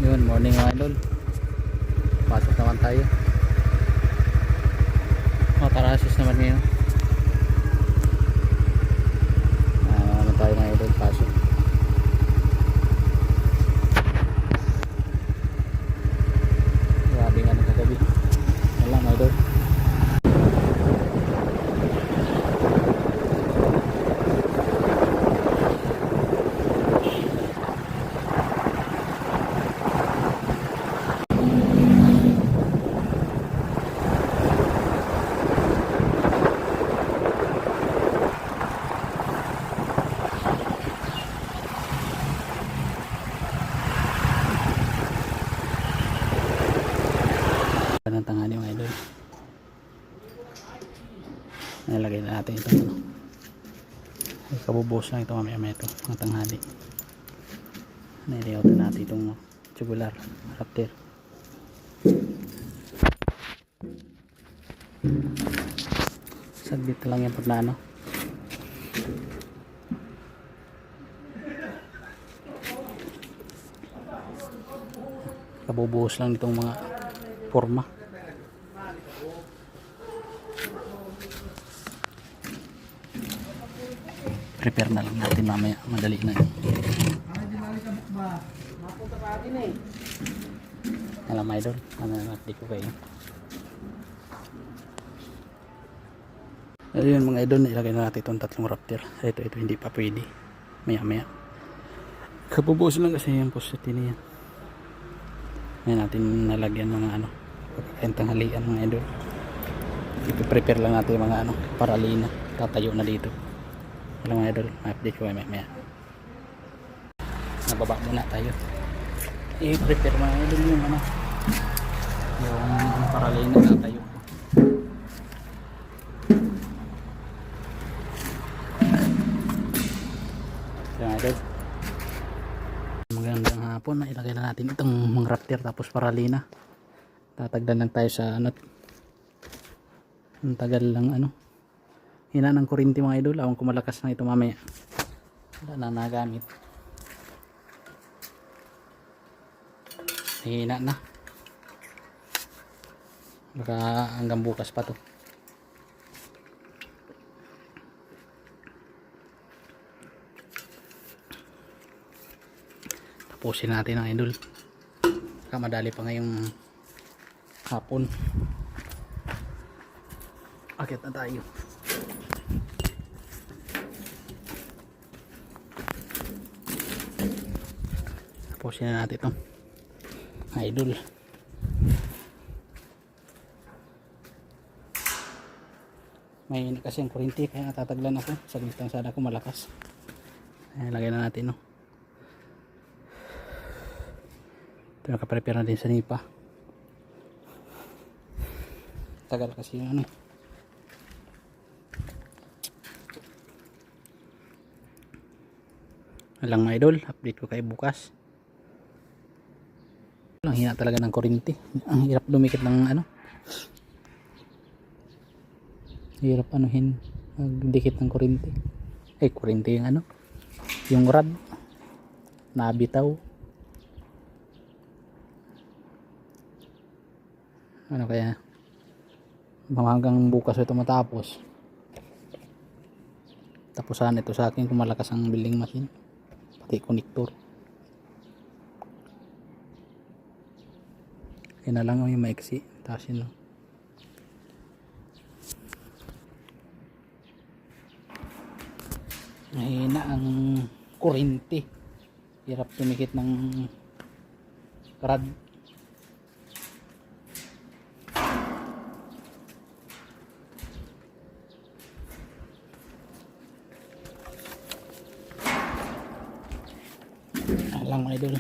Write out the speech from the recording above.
Yun, morning mga idol. Pasok naman tayo. Matarasis naman ngayon. Naman tayo mga idol, pasok. Grabe nga nagkagabi. Wala mga idol. Ng tanghali mga idol, nalagay na natin ito, kabubuhos lang ito mamaya ito ng tanghali. Niliyaw natin itong tubular raptor. Saglit lang yan pag na ano, kabubuhos lang itong mga forma. Prepare na lang natin mamaya, madali na yun. Alam mga idol, update ko kayo. Ayun mga idol, ilagay na natin itong tatlong raptor. Ito hindi pa pwede, maya kabubuhos lang kasi yung poste niya. Ngayon natin nalagyan mga ano, pagkakentang halian mga idol. Ipiprepare lang natin yung mga ano, paralina, tatayo na dito. Alam mga idol, ma-update ko maya. Nababa muna tayo. I-prepare mga idol yung ano, yung paralina tatayo. Mga idol, magandang hapon. Ilagay na natin itong mga raptor tapos paralina. Tatagdan lang tayo sa ano, ang tagal lang ano, hina ng kuryente mga idol. Awang kumalakas na ito mamaya, wala na nagamit, hina na, baka hanggang bukas pa to. Tapusin natin ang idol, baka madali pa ngayong hapon. Akit na tayo. Tapusin na natin ito idol. May kasi ang kuryente kaya natataglan ako. Saglit lang sana ako malakas. Ayan, lagay na natin no. Ito nakaprepare natin sa nipa. Tagal kasi yung ano. Alang mga idol, update ko kayo bukas. Ang hina talaga ng kuryente. Ang hirap dumikit ng ano. Hirap anuhin, magdikit ng kuryente. Kuryente yung ano, yung rod nabitaw. Ano kaya hanggang bukas ito matapos. Tapusan ito sa akin kung malakas ang building machine, pati connector. Yan na lang yung maiksi, tasin lang. Mahina ang kuryente, hirap tumikit ng rod. Alang mga idol.